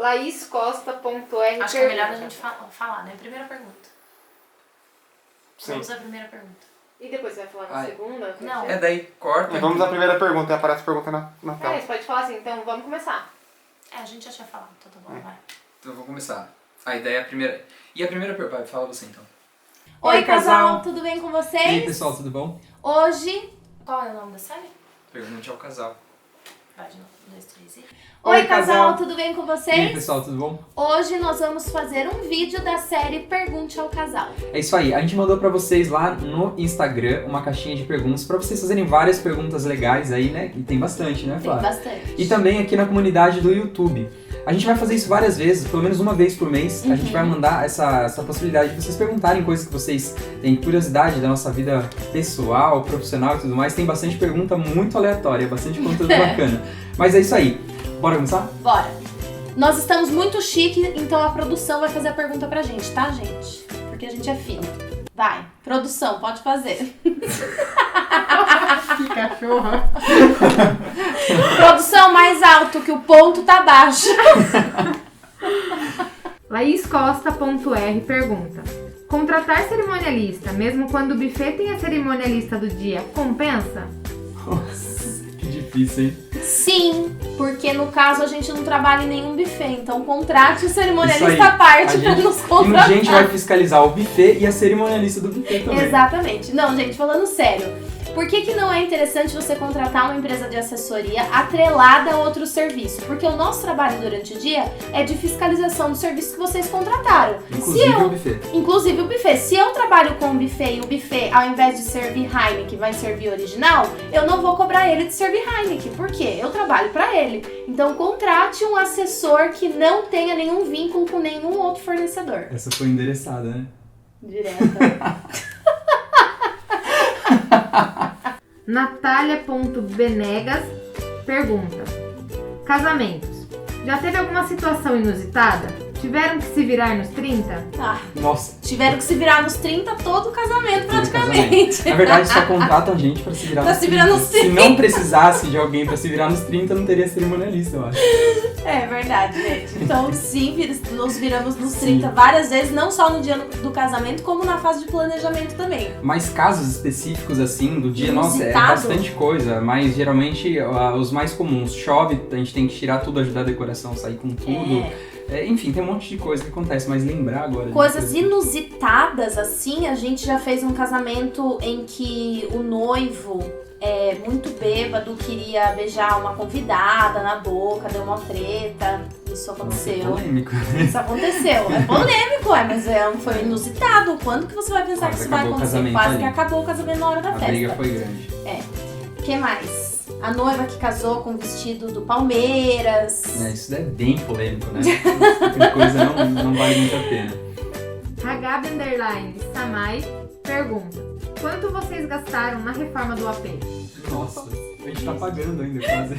LaísCosta.r. Acho que é melhor a gente falar, né? Primeira pergunta. Sim. Vamos à primeira pergunta. E depois você vai falar na segunda? Não. É, daí corta. Vamos à primeira pergunta, e aparece a pergunta na tela. Você pode falar assim, então vamos começar. A gente já tinha falado, então tá bom, vai. Então eu vou começar. A ideia é a primeira. E a primeira pergunta, vai, fala você então. Oi, casal, tudo bem com E vocês? aí, pessoal, tudo bom? Hoje... Qual é o nome da série? Pergunte ao casal. Vai de novo. 1, 2, 3 e... Oi, casal, tudo bem com E aí, vocês? pessoal, tudo bom? Hoje nós vamos fazer um vídeo da série Pergunte ao Casal. É isso aí, a gente mandou pra vocês lá no Instagram uma caixinha de perguntas pra vocês fazerem várias perguntas legais aí, né? E tem bastante, né, Tem Flávia? bastante. E também aqui na comunidade do YouTube. A gente vai fazer isso várias vezes, pelo menos uma vez por mês. A gente vai mandar essa possibilidade de vocês perguntarem coisas que vocês têm curiosidade da nossa vida pessoal, profissional e tudo mais. Tem bastante pergunta muito aleatória, bastante conteúdo bacana. Mas é isso aí. Bora começar? Bora. Nós estamos muito chique, então a produção vai fazer a pergunta pra gente, tá, gente? Porque a gente é fino. Vai, produção, pode fazer. Que cachorra. Produção mais alto, que o ponto tá baixo. LaísCosta.r pergunta: contratar cerimonialista, mesmo quando o buffet tem a cerimonialista do dia, compensa? Nossa, que difícil, hein? Sim, porque no caso a gente não trabalha em nenhum buffet, então contrate o Isso aí. cerimonialista à parte pra nos E no contratar. dia a gente vai fiscalizar o buffet e a cerimonialista do buffet também. Exatamente. Não, gente, falando sério, por que não é interessante você contratar uma empresa de assessoria atrelada a outro serviço? Porque o nosso trabalho durante o dia é de fiscalização do serviço que vocês contrataram. Inclusive o buffet. Inclusive o buffet. Se eu trabalho com o buffet e o buffet, ao invés de servir Heineken, vai servir original, eu não vou cobrar ele de servir Heineken. Por quê? Eu trabalho pra ele. Então contrate um assessor que não tenha nenhum vínculo com nenhum outro fornecedor. Essa foi endereçada, né? Direta. Natália.benegas pergunta: casamentos. Já teve alguma situação inusitada? Tiveram que se virar nos 30? Ah, Nossa. tiveram que se virar nos 30 todo o casamento, Todo praticamente. Na verdade, só contratam gente pra se virar Pra nos se 30. virar nos 30. Se não precisasse de alguém pra se virar nos 30, não teria cerimonialista, eu acho. É verdade, gente. Então, sim, nos viramos nos Sim. 30 várias vezes, não só no dia do casamento, como na fase de planejamento também. Mas casos específicos, assim, do dia, nossa, é Inusitado. bastante coisa. Mas, geralmente, os mais comuns. Chove, a gente tem que tirar tudo, ajudar a decoração a sair com tudo. Enfim, tem um monte de coisa que acontece, mas lembrar agora... Coisas inusitadas, assim, a gente já fez um casamento em que o noivo, muito bêbado, queria beijar uma convidada na boca, deu uma treta, isso Nossa, é aconteceu. polêmico. Isso aconteceu. É polêmico, mas foi inusitado. Quando que você vai pensar Quase que isso vai acabou o acontecer? casamento Quase ali. que acabou o casamento na hora da A festa. briga foi grande. O que mais? A noiva que casou com o vestido do Palmeiras. Isso é bem polêmico, né? Esse tipo de coisa não vale muito a pena. Samai pergunta: quanto vocês gastaram na reforma do AP? Nossa, a gente tá pagando ainda quase.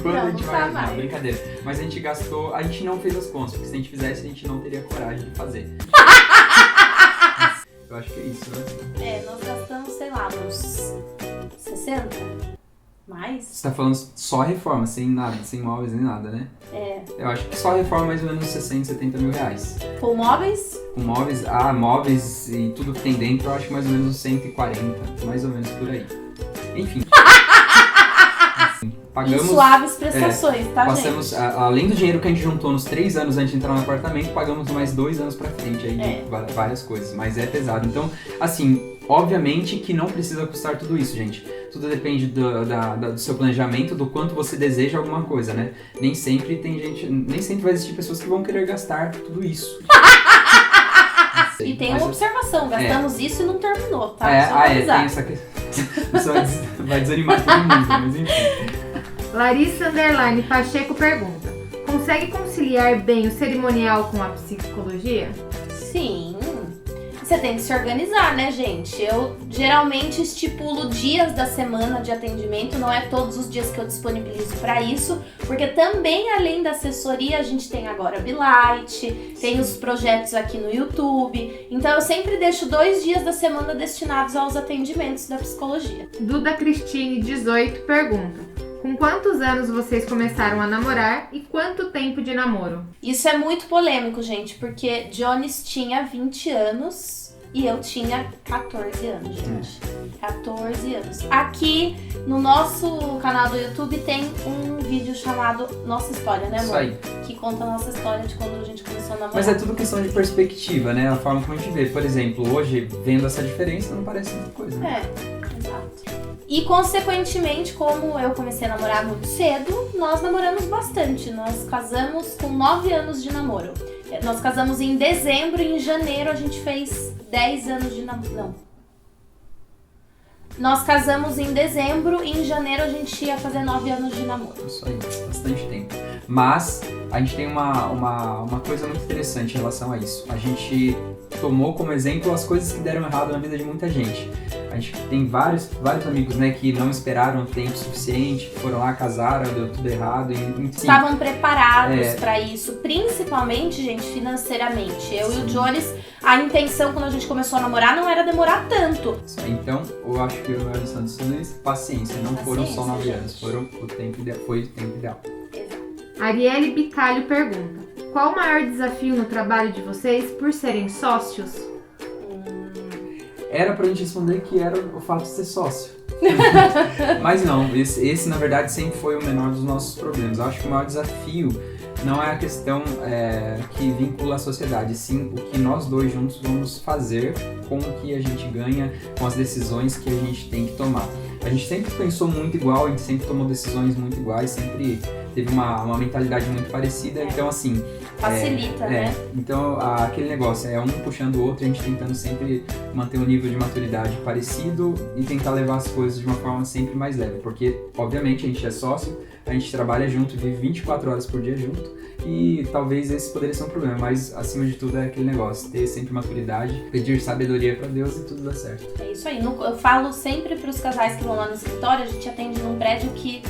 Quando Não, a gente não vai... tá mais. Não, brincadeira. Mas a gente gastou... A gente não fez as contas, porque se a gente fizesse, a gente não teria coragem de fazer. Eu acho que é isso, né? Nós gastamos, sei lá, uns 60? Mais? Você tá falando só reforma, sem nada, sem móveis nem nada, né? Eu acho que só reforma mais ou menos 60, 70 mil reais. Com móveis? Com móveis, móveis e tudo que tem dentro, eu acho que mais ou menos uns 140, mais ou menos por aí. Enfim. Pagamos, Em suaves prestações, tá, passamos, gente? além do dinheiro que a gente juntou nos 3 anos antes de entrar no apartamento, pagamos mais 2 anos pra frente aí de várias coisas, mas é pesado. Então, assim, obviamente que não precisa custar tudo isso, gente. Tudo depende do seu planejamento, do quanto você deseja alguma coisa, né? Nem sempre vai existir pessoas que vão querer gastar tudo isso. E tem uma observação, gastamos isso e não terminou, tá? Só pra Tem avisar. essa questão. Isso vai desanimar todo mundo, mas enfim. Larissa_Pacheco pergunta: consegue conciliar bem o cerimonial com a psicologia? Sim. Você tem que se organizar, né, gente? Eu geralmente estipulo dias da semana de atendimento, não é todos os dias que eu disponibilizo para isso, porque também, além da assessoria, a gente tem agora Bilight, tem os projetos aqui no YouTube, então eu sempre deixo 2 dias da semana destinados aos atendimentos da psicologia. Duda Cristine 18 pergunta: Com quantos anos vocês começaram a namorar e quanto tempo de namoro? Isso é muito polêmico, gente, porque Jones tinha 20 anos e eu tinha 14 anos, gente. 14 anos. Aqui no nosso canal do YouTube tem um vídeo chamado Nossa História, né, amor? Isso aí. Que conta a nossa história de quando a gente começou a namorar. Mas é tudo questão de perspectiva, né? A forma como a gente vê. Por exemplo, hoje, vendo essa diferença, não parece muita coisa, né? Exato. E, consequentemente, como eu comecei a namorar muito cedo, nós namoramos bastante. Nós casamos com 9 anos de namoro. Nós casamos em dezembro e em janeiro a gente fez 10 anos de namoro. Não. Nós casamos em dezembro e em janeiro a gente ia fazer 9 anos de namoro. Isso aí, bastante tempo. Mas a gente tem uma coisa muito interessante em relação a isso. A gente tomou como exemplo as coisas que deram errado na vida de muita gente. A gente tem vários amigos, né, que não esperaram o tempo suficiente, que foram lá, casaram, deu tudo errado. Enfim. Estavam preparados pra isso, principalmente, gente, financeiramente. Eu e o Jones, a intenção quando a gente começou a namorar não era demorar tanto. Então, eu acho que a lição disso tudo é paciência. Não foram só 9 anos, foi o tempo ideal. Arielle Bicalho pergunta: qual o maior desafio no trabalho de vocês por serem sócios? Era pra gente responder que era o fato de ser sócio. Mas não, esse na verdade sempre foi o menor dos nossos problemas. Eu acho que o maior desafio não é a questão que vincula a sociedade, sim o que nós dois juntos vamos fazer com o que a gente ganha, com as decisões que a gente tem que tomar. A gente sempre pensou muito igual, a gente sempre tomou decisões muito iguais, sempre teve uma mentalidade muito parecida, então assim... Facilita, né? Então aquele negócio, um puxando o outro, a gente tentando sempre manter um nível de maturidade parecido e tentar levar as coisas de uma forma sempre mais leve, porque obviamente a gente é sócio, a gente trabalha junto, vive 24 horas por dia junto e talvez esse poderia ser um problema, mas acima de tudo é aquele negócio, ter sempre maturidade, pedir sabedoria pra Deus e tudo dá certo. É isso aí, eu falo sempre pros casais que vão lá no escritório, a gente atende num prédio que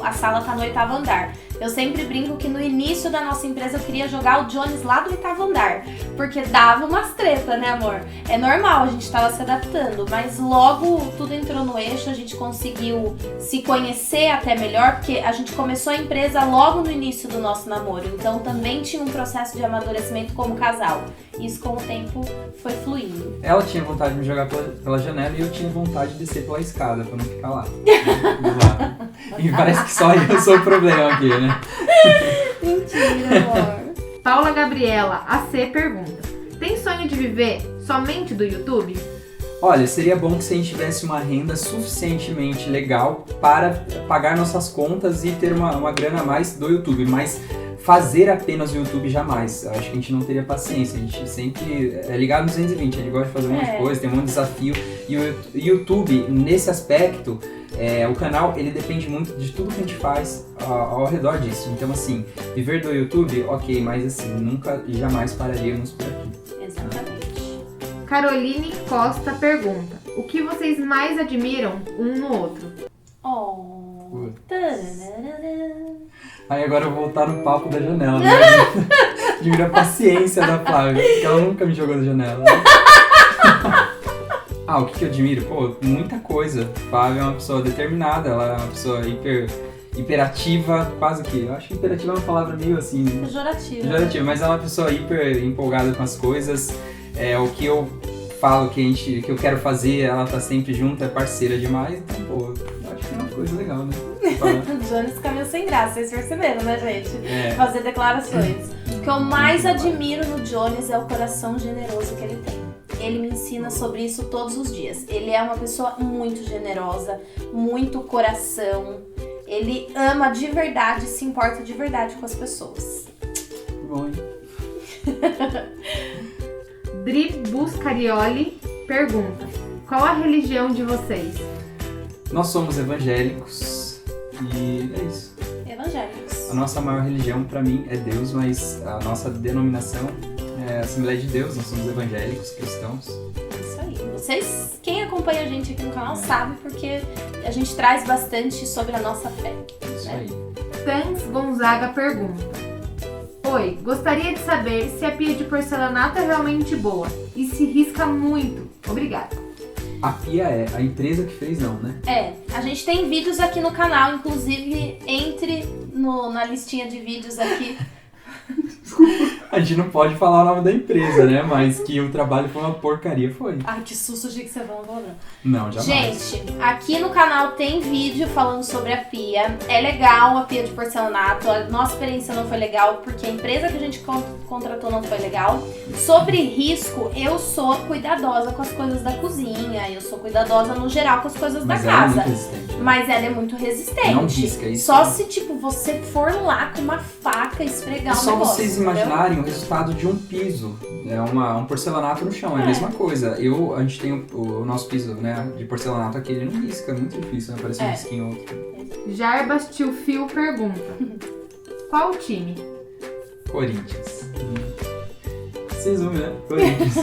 a sala tá no 8º andar. Eu sempre brinco que no início da nossa empresa eu queria jogar o Jones lá do 8º andar, porque dava umas treta, né, amor? É normal, a gente tava se adaptando, mas logo tudo entrou no eixo, a gente conseguiu se conhecer até melhor, porque a gente começou a empresa logo no início do nosso namoro, então também tinha um processo de amadurecimento como casal. Isso com o tempo foi fluindo. Ela tinha vontade de me jogar pela janela e eu tinha vontade de descer pela escada pra não ficar lá. E parece que só eu sou o problema aqui, né? Mentira, amor. Paula Gabriela AC pergunta: tem sonho de viver somente do YouTube? Olha, seria bom que se a gente tivesse uma renda suficientemente legal para pagar nossas contas e ter uma grana a mais do YouTube, mas fazer apenas o YouTube jamais. Eu acho que a gente não teria paciência, a gente sempre é ligado no 220, a gente gosta de fazer um monte de coisa, tem um monte de desafio. E o YouTube, nesse aspecto, o canal, ele depende muito de tudo que a gente faz ao redor disso. Então, assim, viver do YouTube, ok, mas assim, nunca e jamais pararíamos por aqui. Exatamente. Caroline Costa pergunta: o que vocês mais admiram um no outro? Oh. Aí agora eu vou voltar no papo da janela, né? Admiro a paciência da Flávia, porque ela nunca me jogou da janela. O que eu admiro? Pô, muita coisa. A Flávia é uma pessoa determinada, ela é uma pessoa hiperativa, quase que. Eu acho que hiperativa é uma palavra meio assim. Pejorativa, mas ela é uma pessoa hiper empolgada com as coisas. O que eu falo que eu quero fazer, ela tá sempre junto, é parceira demais. Então, pô, eu acho que é uma coisa legal, né? O Jones caminhou sem graça, vocês perceberam, né, gente? Fazer declarações. O que eu mais admiro no Jones é o coração generoso que ele tem. Ele me ensina sobre isso todos os dias. Ele é uma pessoa muito generosa, muito coração. Ele ama de verdade, se importa de verdade com as pessoas. Bom, hein? Dri Buscarioli pergunta: qual a religião de vocês? Nós somos evangélicos e é isso. Evangélicos. A nossa maior religião, pra mim, é Deus, mas a nossa denominação é a Assembleia de Deus. Nós somos evangélicos, cristãos. Isso aí. Vocês, quem acompanha a gente aqui no canal sabe, porque a gente traz bastante sobre a nossa fé. Isso né? aí. Tans Gonzaga pergunta: oi, gostaria de saber se a pia de porcelanato é realmente boa e se risca muito. Obrigada. a pia é, a empresa que fez não, né? A gente tem vídeos aqui no canal, inclusive entre na listinha de vídeos aqui. A gente não pode falar o nome da empresa, né? Mas que o trabalho foi uma porcaria, foi. Ai, que susto, achei que você falou não. Não, jamais. Gente, aqui no canal tem vídeo falando sobre a pia. É legal a pia de porcelanato. A nossa experiência não foi legal porque a empresa que a gente contratou não foi legal. Sobre risco, eu sou cuidadosa com as coisas da cozinha. Eu sou cuidadosa no geral com as coisas Mas da ela é casa. muito resistente. Mas ela é muito resistente. Não risca isso. Só se, tipo, você for lá com uma faca esfregar É o só negócio. vocês entendeu? imaginarem o resultado de um piso. É um porcelanato no chão, é a mesma coisa. A gente tem o nosso piso, né, de porcelanato aqui, ele não risca, é muito difícil, né? Parece um risquinho ou outro. Jarbas Tio Fio pergunta: qual o time? Corinthians. Vocês vão, né? Corinthians.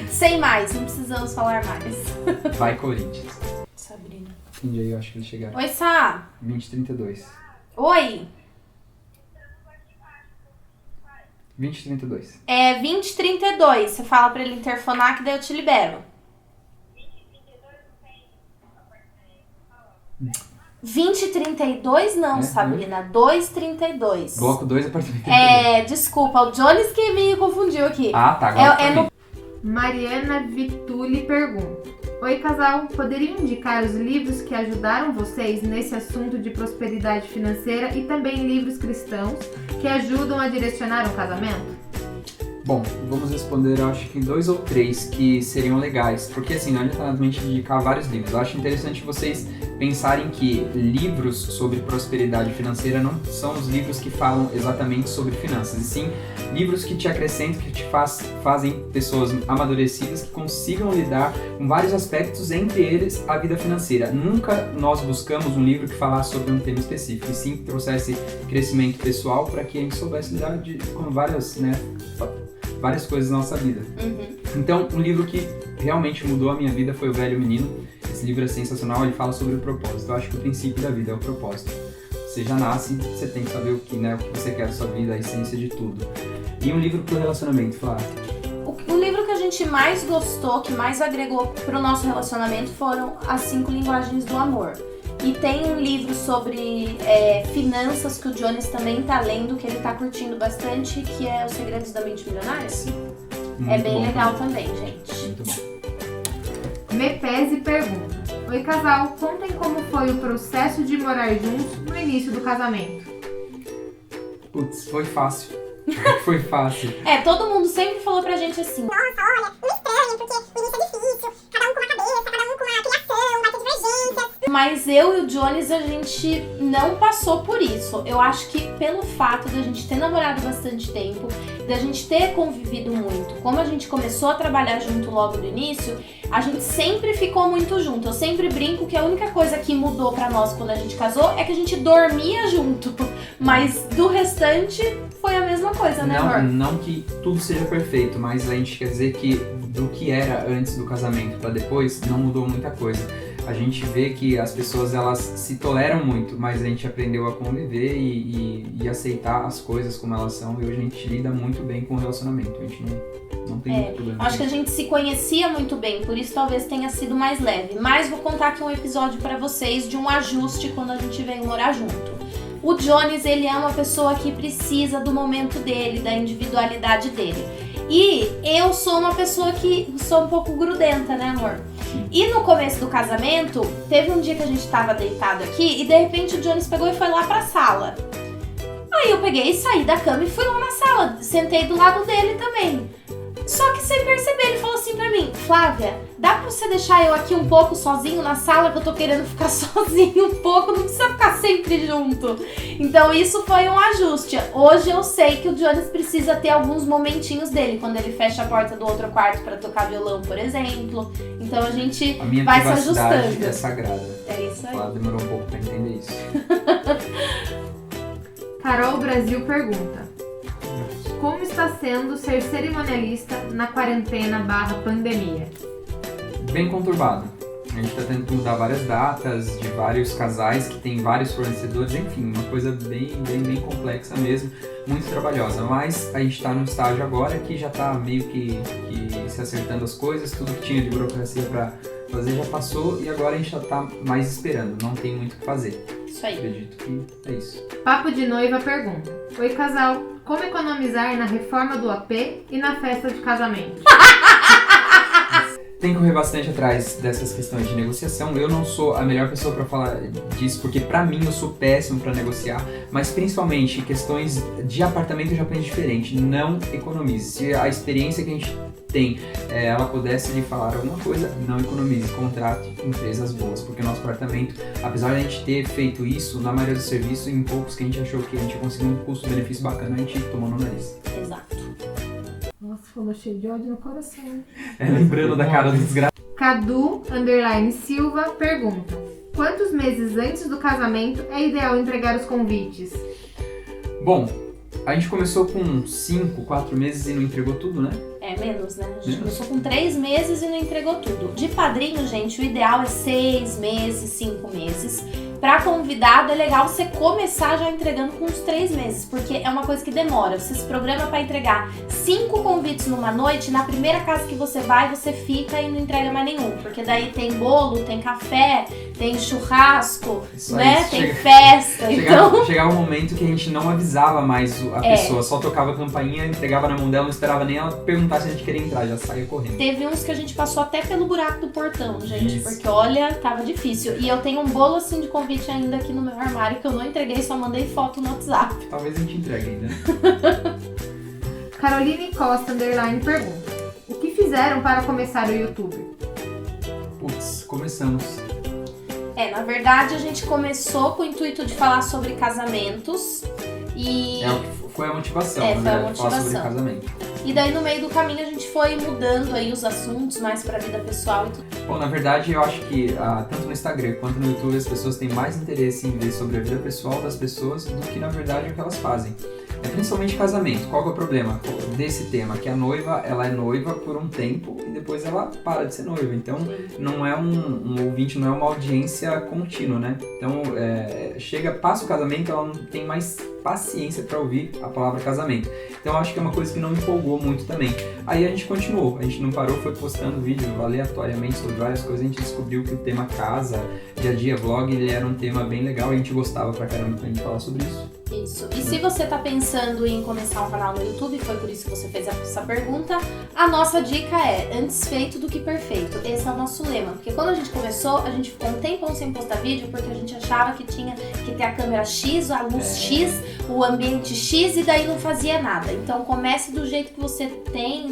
Sem mais, não precisamos falar mais. Vai, Corinthians. Sabrina. Fim de aí, eu acho que eles chegaram. Oi, Sá. 2032. Oi. 2032. É 2032. Você fala pra ele interfonar que daí eu te libero. 2032 não, Sabrina. 232. Bloco 2, apartamento 32. Desculpa, o Jones que me confundiu aqui. Ah, tá. Agora É também. Mariana Vituli pergunta: oi, casal, poderiam indicar os livros que ajudaram vocês nesse assunto de prosperidade financeira e também livros cristãos que ajudam a direcionar um casamento? Bom, vamos responder, eu acho que 2 ou 3 que seriam legais, porque assim, não adianta nada indicar vários livros. Eu acho interessante vocês pensarem que livros sobre prosperidade financeira não são os livros que falam exatamente sobre finanças, e sim livros que te acrescentam, que te fazem pessoas amadurecidas que consigam lidar com vários aspectos, entre eles a vida financeira. Nunca nós buscamos um livro que falasse sobre um tema específico, e sim que trouxesse crescimento pessoal para que a gente soubesse lidar com várias coisas na nossa vida. Então, um livro que realmente mudou a minha vida foi O Velho Menino. Esse livro é sensacional, ele fala sobre o propósito. Eu acho que o princípio da vida é o propósito. Você já nasce, você tem que saber o que você quer da sua vida, a essência de tudo. E um livro pro relacionamento, Flávia. O livro que a gente mais gostou, que mais agregou pro nosso relacionamento foram As 5 Linguagens do Amor. E tem um livro sobre finanças que o Jones também tá lendo, que ele tá curtindo bastante, que é Os Segredos da Mente Milionária. Sim. É bem legal também, gente. Muito bom. Mepese pergunta: oi, casal, contem como foi o processo de morar juntos no início do casamento. Putz, foi fácil. Foi fácil. Todo mundo sempre falou pra gente assim: Nossa, olha, não estranho, porque o início é difícil, cada um com uma cabeça, cada um com uma criação, vai ter divergências. mas eu e o Jones, a gente não passou por isso. Eu acho que pelo fato de a gente ter namorado bastante tempo, da gente ter convivido muito, como a gente começou a trabalhar junto logo no início, a gente sempre ficou muito junto. Eu sempre brinco que a única coisa que mudou pra nós quando a gente casou é que a gente dormia junto, mas do restante foi a mesma coisa, né, amor? Não que tudo seja perfeito, mas a gente quer dizer que do que era antes do casamento pra depois, não mudou muita coisa. A gente vê que as pessoas, elas se toleram muito, mas a gente aprendeu a conviver e aceitar as coisas como elas são, e hoje a gente lida muito bem com o relacionamento. A gente não tem muito problema. Acho que a gente se conhecia muito bem, por isso talvez tenha sido mais leve. Mas vou contar aqui um episódio pra vocês de um ajuste quando a gente veio morar junto. O Jones, ele é uma pessoa que precisa do momento dele, da individualidade dele. E eu sou uma pessoa que sou um pouco grudenta, né, amor? E no começo do casamento, teve um dia que a gente tava deitado aqui e de repente o Jones pegou e foi lá pra sala. Aí eu peguei e saí da cama e fui lá na sala, sentei do lado dele também. Só que sem perceber, ele falou assim pra mim: Flávia, dá pra você deixar eu aqui um pouco sozinho na sala, que eu tô querendo ficar sozinho um pouco, não precisa ficar sempre junto. Então isso foi um ajuste. Hoje eu sei que o Jones precisa ter alguns momentinhos dele, quando ele fecha a porta do outro quarto pra tocar violão, por exemplo. Então a gente A minha vai se privacidade ajustando. é sagrada. É isso aí. Ela demorou um pouco pra entender isso. Carol Brasil pergunta: como está sendo ser cerimonialista na quarentena/pandemia? Bem conturbado. A gente tá tendo que mudar várias datas de vários casais que tem vários fornecedores, enfim, uma coisa bem complexa mesmo, muito trabalhosa. Mas a gente tá num estágio agora que já tá meio que se acertando as coisas, tudo que tinha de burocracia fazer já passou e agora a gente já tá mais esperando, não tem muito o que fazer. Isso aí. Acredito que é isso. Papo de Noiva pergunta: oi casal, como economizar na reforma do AP e na festa de casamento? Tem que correr bastante atrás dessas questões de negociação. Eu não sou a melhor pessoa para falar disso, porque pra mim eu sou péssimo para negociar, mas principalmente questões de apartamento eu já penso diferente. Não economize. Se a experiência que a gente tem, ela pudesse lhe falar alguma coisa, não economize, contrate empresas boas, porque nosso apartamento, apesar de a gente ter feito isso, na maioria dos serviços, em poucos que a gente achou que a gente conseguiu um custo-benefício bacana, a gente tomou no nariz. Exato. Nossa, falou cheio de ódio no coração. Lembrando da cara do desgraçado. Cadu_Silva pergunta: quantos meses antes do casamento é ideal entregar os convites? Bom, a gente começou com 5, 4 meses e não entregou tudo, né? É menos, né? A gente Menos. começou com 3 meses e não entregou tudo. De padrinho, gente, o ideal é 6 meses, 5 meses. Pra convidado, é legal você começar já entregando com uns 3 meses, porque é uma coisa que demora. Você se programa pra entregar 5 convites numa noite, na primeira casa que você vai, você fica e não entrega mais nenhum. Porque daí tem bolo, tem café, tem churrasco, Isso né? aí, Tem festa, então... Chegava um momento que a gente não avisava mais a pessoa, só tocava a campainha, entregava na mão dela, não esperava nem ela perguntar se a gente queria entrar, já saía correndo. Teve uns que a gente passou até pelo buraco do portão, gente, Isso. porque olha, tava difícil. E eu tenho um bolo assim de convite ainda aqui no meu armário que eu não entreguei, só mandei foto no WhatsApp. Talvez a gente entregue ainda. Caroline Costa pergunta: o que fizeram para começar o YouTube? Putz, começamos. Na verdade a gente começou com o intuito de falar sobre casamentos e... Foi a motivação, É, na foi a verdade, falar sobre motivação. casamento. E daí no meio do caminho a gente foi mudando aí os assuntos mais pra vida pessoal e tudo. Bom, na verdade eu acho que tanto no Instagram quanto no YouTube as pessoas têm mais interesse em ver sobre a vida pessoal das pessoas do que na verdade o que elas fazem. Principalmente casamento. Qual que é o problema desse tema? Que a noiva, ela é noiva por um tempo e depois ela para de ser noiva. Então, não é um ouvinte, não é uma audiência contínua, né? Então, passa o casamento, ela não tem mais paciência para ouvir a palavra casamento. Então, eu acho que é uma coisa que não me empolgou muito também. Aí a gente continuou, a gente não parou, foi postando vídeo aleatoriamente sobre várias coisas. A gente descobriu que o tema casa, dia a dia, vlog, ele era um tema bem legal e a gente gostava pra caramba pra gente falar sobre isso. Isso. E se você tá pensando em começar um canal no YouTube, foi por isso que você fez essa pergunta, a nossa dica é antes feito do que perfeito. Esse é o nosso lema. Porque quando a gente começou, a gente ficou um tempão sem postar vídeo porque a gente achava que tinha que ter a câmera X, a luz X, o ambiente X e daí não fazia nada. Então comece do jeito que você tem,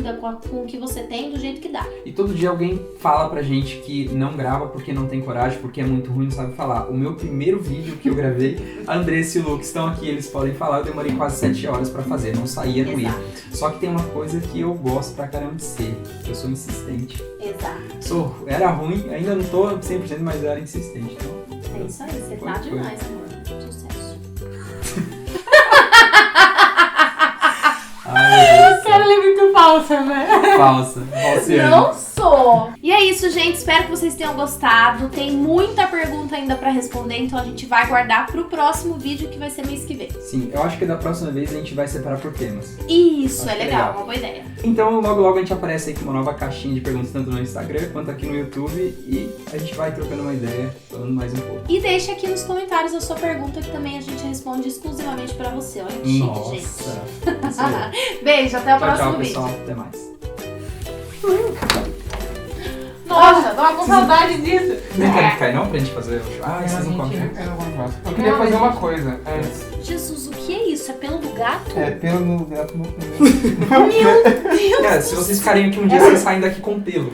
com o que você tem, do jeito que dá. E todo dia alguém fala pra gente que não grava porque não tem coragem, porque é muito ruim, não sabe falar. O meu primeiro vídeo que eu gravei, a Andressa e o Lu estão aqui, eles podem falar, eu demorei quase 7 horas pra fazer, não saía, não ia. Exato. Só que tem uma coisa que eu gosto pra caramba de ser, eu sou insistente. Exato. Era ruim, ainda não tô 100%, mas eu era insistente. Então, É isso aí, você tá demais, amor. Sucesso. ai, Ela é muito falsa, né? falsa. Não sou! E é isso, gente. Espero que vocês tenham gostado. Tem muita pergunta ainda pra responder, então a gente vai guardar pro próximo vídeo que vai ser mês que vem. Sim, eu acho que da próxima vez a gente vai separar por temas. Isso, Acho é que é legal, legal. uma boa ideia. Então logo logo a gente aparece aí com uma nova caixinha de perguntas tanto no Instagram quanto aqui no YouTube e a gente vai trocando uma ideia, falando mais um pouco. E deixa aqui nos comentários a sua pergunta que também a gente responde exclusivamente pra você. Olha que chique, Nossa! gente. Isso aí. Beijo, até o Tchau, próximo tchau, vídeo. pessoal. Até mais. Nossa, tava com saudade disso. Não quer ficar aí não pra gente fazer o show? Ah, vocês não comem. Eu queria fazer uma coisa antes. Jesus, o que é isso? É pelo do gato? É pelo gato no Meu Deus! Cara, se vocês ficarem aqui um dia, vocês saem daqui com pelo.